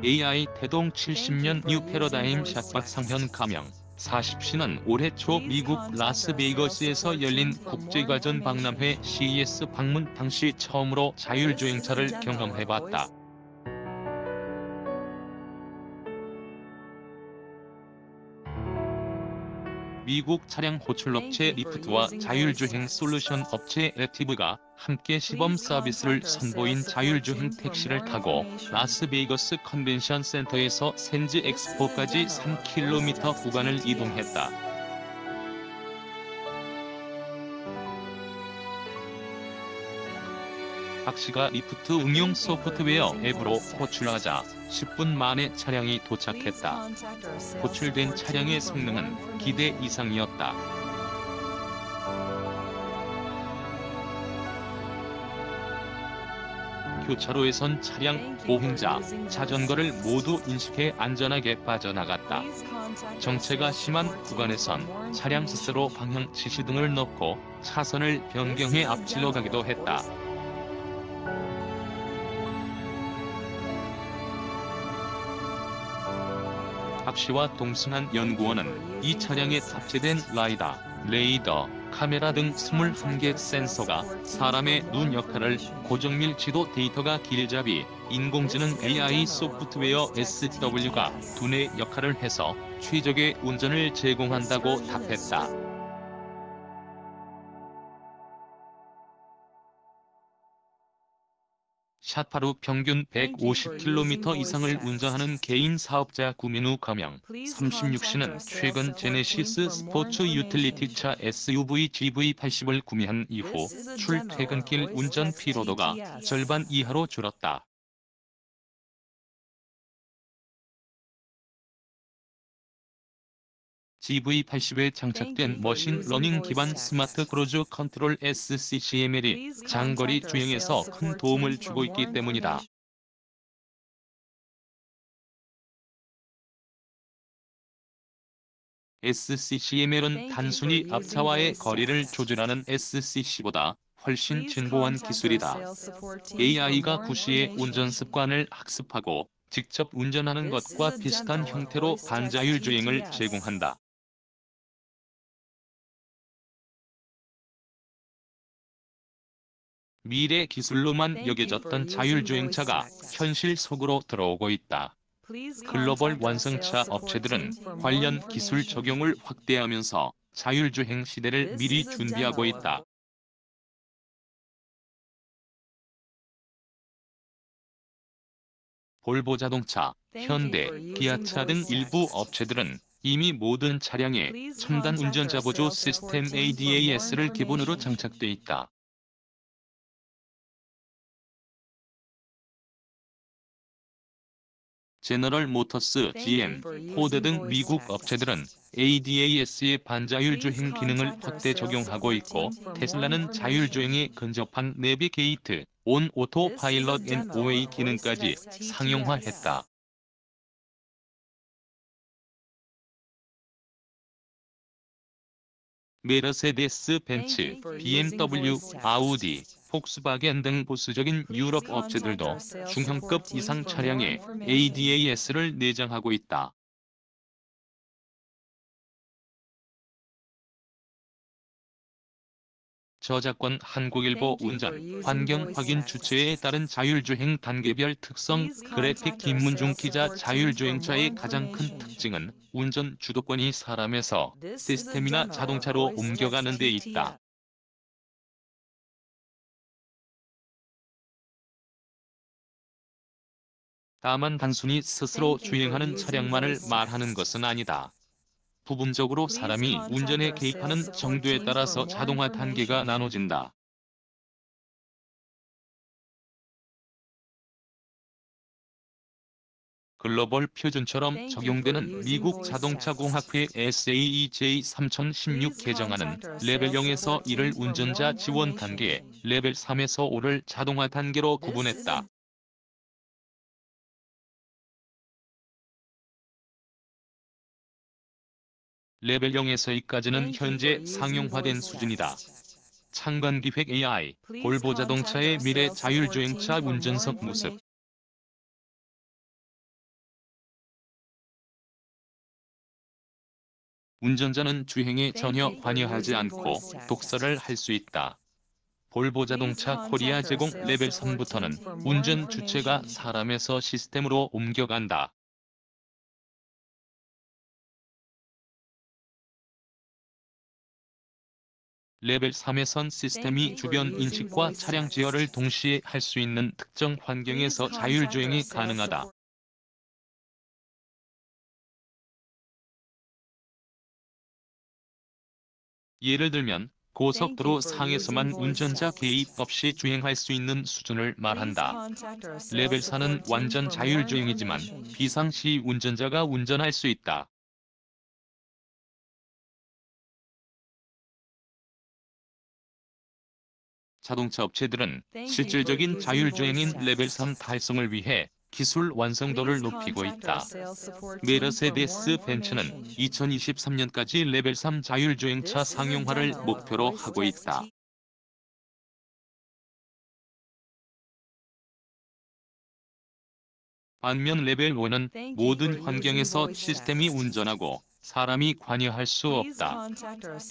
AI 태동 70년 뉴 패러다임 샷박 상현 가명. 40씨는 올해 초 미국 라스베이거스에서 열린 국제가전 박람회 CES 방문 당시 처음으로 자율주행차를 경험해봤다. 미국 차량 호출업체 리프트와 자율주행 솔루션 업체 애티브가 함께 시범 서비스를 선보인 자율주행 택시를 타고 라스베이거스 컨벤션 센터에서 샌즈 엑스포까지 3km 구간을 이동했다. 박 씨가 리프트 응용 소프트웨어 앱으로 호출하자 10분 만에 차량이 도착했다. 호출된 차량의 성능은 기대 이상이었다. 교차로에선 차량, 보행자, 자전거를 모두 인식해 안전하게 빠져나갔다. 정체가 심한 구간에선 차량 스스로 방향 지시등을 넣고 차선을 변경해 앞질러 가기도 했다. 박 씨와 동승한 연구원은 이 차량에 탑재된 레이더, 카메라 등 21개 센서가 사람의 눈 역할을, 고정밀 지도 데이터가 길잡이, 인공지능 AI 소프트웨어 SW가 두뇌 역할을 해서 최적의 운전을 제공한다고 답했다. 샷하루 평균 150km 이상을 운전하는 개인 사업자 구민우 가명. 36씨는 최근 제네시스 스포츠 유틸리티차 SUV GV80을 구매한 이후 출퇴근길 운전 피로도가 절반 이하로 줄었다. GV80에 장착된 머신러닝 기반 스마트 크루즈 컨트롤 SCCML이 장거리 주행에서 큰 도움을 주고 있기 때문이다. SCCML은 단순히 앞차와의 거리를 조절하는 SCC보다 훨씬 진보한 기술이다. AI가 구시의 운전 습관을 학습하고 직접 운전하는 것과 비슷한 형태로 반자율 주행을 제공한다. 미래 기술로만 여겨졌던 자율주행차가 현실 속으로 들어오고 있다. 글로벌 완성차 업체들은 관련 기술 적용을 확대하면서 자율주행 시대를 미리 준비하고 있다. 볼보 자동차, 현대, 기아차 등 일부 업체들은 이미 모든 차량에 첨단 운전자 보조 시스템 ADAS를 기본으로 장착돼 있다. 제너럴 모터스, GM, 포드 등 미국 업체들은 ADAS의 반자율 주행 기능을 확대 적용하고 있고, 테슬라는 자율주행에 근접한 내비게이트, 온 오토 파일럿 NOA 기능까지 상용화했다. 메르세데스 벤츠, BMW, 아우디, 폭스바겐 등 보수적인 유럽 업체들도 중형급 이상 차량에 ADAS를 내장하고 있다. 저작권 한국일보 운전, 환경 확인 주체에 따른 자율주행 단계별 특성 그래픽 김문중 기자 자율주행차의 가장 큰 특징은 운전 주도권이 사람에서 시스템이나 자동차로 옮겨가는 데 있다. 다만 단순히 스스로 주행하는 차량만을 말하는 것은 아니다. 부분적으로 사람이 운전에 개입하는 정도에 따라서 자동화 단계가 나눠진다. 글로벌 표준처럼 적용되는 미국 자동차공학회 SAEJ 3016 개정안은 레벨 0에서 1을 운전자 지원 단계, 레벨 3에서 5를 자동화 단계로 구분했다. 레벨 0에서 2까지는 현재 상용화된 수준이다. 창간기획 AI, 볼보 자동차의 미래 자율주행차 운전석 모습. 운전자는 주행에 전혀 관여하지 않고 독서를 할 수 있다. 볼보 자동차 코리아 제공 레벨 3부터는 운전 주체가 사람에서 시스템으로 옮겨간다. 레벨 3에선 시스템이 주변 인식과 차량 제어를 동시에 할 수 있는 특정 환경에서 자율주행이 가능하다. 예를 들면 고속도로 상에서만 운전자 개입 없이 주행할 수 있는 수준을 말한다. 레벨 4는 완전 자율주행이지만 비상시 운전자가 운전할 수 있다. 자동차 업체들은 실질적인 자율주행인 레벨 3 달성을 위해 기술 완성도를 높이고 있다. 메르세데스 벤츠는 2023년까지 레벨 3 자율주행차 상용화를 목표로 하고 있다. 반면 레벨 5는 모든 환경에서 시스템이 운전하고 사람이 관여할 수 없다.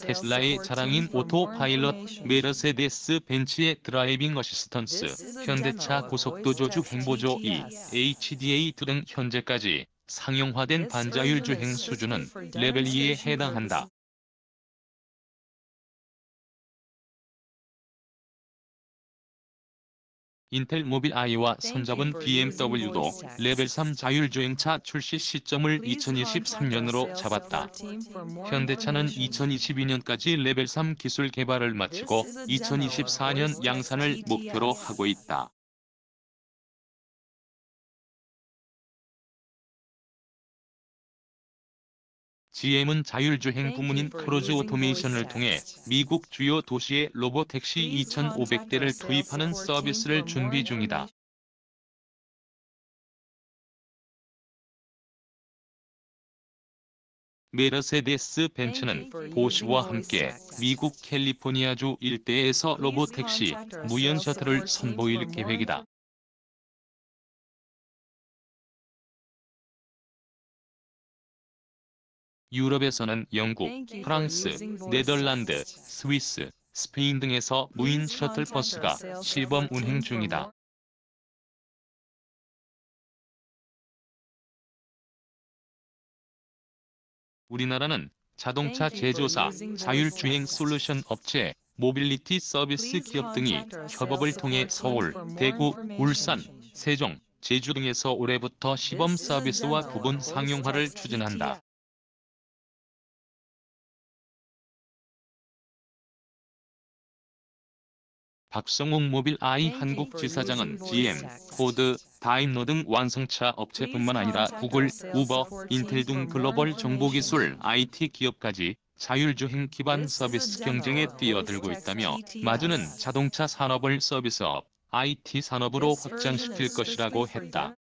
테슬라의 자랑인 오토파일럿, 메르세데스 벤츠의 드라이빙 어시스턴스, 현대차 고속도 조주 행보조 2, HDA2 등 현재까지 상용화된 반자율 주행 수준은 레벨 2에 해당한다. 인텔 모빌 I와 손잡은 BMW도 레벨 3 자율주행차 출시 시점을 2023년으로 잡았다. 현대차는 2022년까지 레벨 3 기술 개발을 마치고 2024년 양산을 목표로 하고 있다. GM은 자율주행 부문인 크루즈 오토메이션을 통해 미국 주요 도시에 로보택시 2,500대를 투입하는 서비스를 준비 중이다. 메르세데스 벤츠는 보쉬와 함께 미국 캘리포니아주 일대에서 로보택시, 무연 셔틀을 선보일 계획이다. 유럽에서는 영국, 프랑스, 네덜란드, 스위스, 스페인 등에서 무인 셔틀버스가 시범 운행 중이다. 우리나라는 자동차 제조사, 자율주행 솔루션 업체, 모빌리티 서비스 기업 등이 협업을 통해 서울, 대구, 울산, 세종, 제주 등에서 올해부터 시범 서비스와 부분 상용화를 추진한다. 박성욱 모빌 I 한국 지사장은 GM, 포드, 다임러 등 완성차 업체뿐만 아니라 구글, 우버, 인텔 등 글로벌 정보기술 IT 기업까지 자율주행 기반 서비스 경쟁에 뛰어들고 있다며 마주는 자동차 산업을 서비스업, IT 산업으로 확장시킬 것이라고 했다.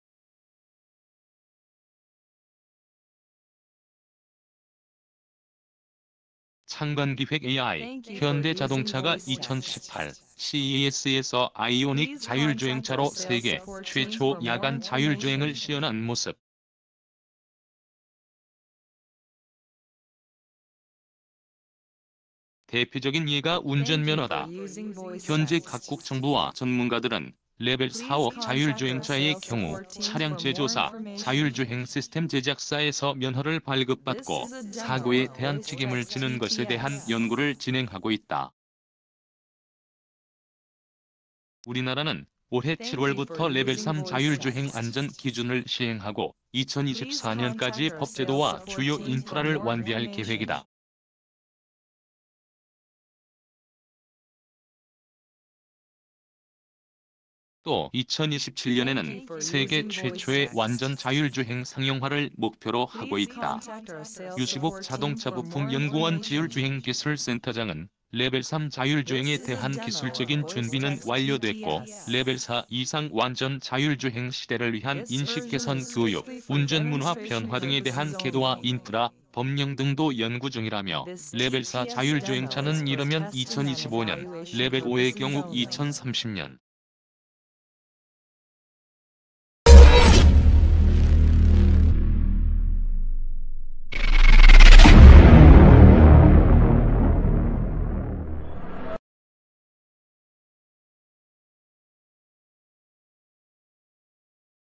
창간기획 AI, 현대자동차가 2018 CES에서 아이오닉 자율주행차로 세계 최초 야간 자율주행을 시연한 모습. 대표적인 예가 운전면허다. 현재 각국 정부와 전문가들은 레벨 4업 자율주행차의 경우 차량 제조사, 자율주행 시스템 제작사에서 면허를 발급받고 사고에 대한 책임을 지는 것에 대한 연구를 진행하고 있다. 우리나라는 올해 7월부터 레벨 3 자율주행 안전 기준을 시행하고 2024년까지 법제도와 주요 인프라를 완비할 계획이다. 또 2027년에는 세계 최초의 완전 자율주행 상용화를 목표로 하고 있다. 유시복 자동차 부품 연구원 지율주행기술센터장은 레벨 3 자율주행에 대한 기술적인 준비는 완료됐고 레벨 4 이상 완전 자율주행 시대를 위한 인식 개선 교육, 운전 문화 변화 등에 대한 계도와 인프라, 법령 등도 연구 중이라며 레벨 4 자율주행차는 이르면 2025년, 레벨 5의 경우 2030년,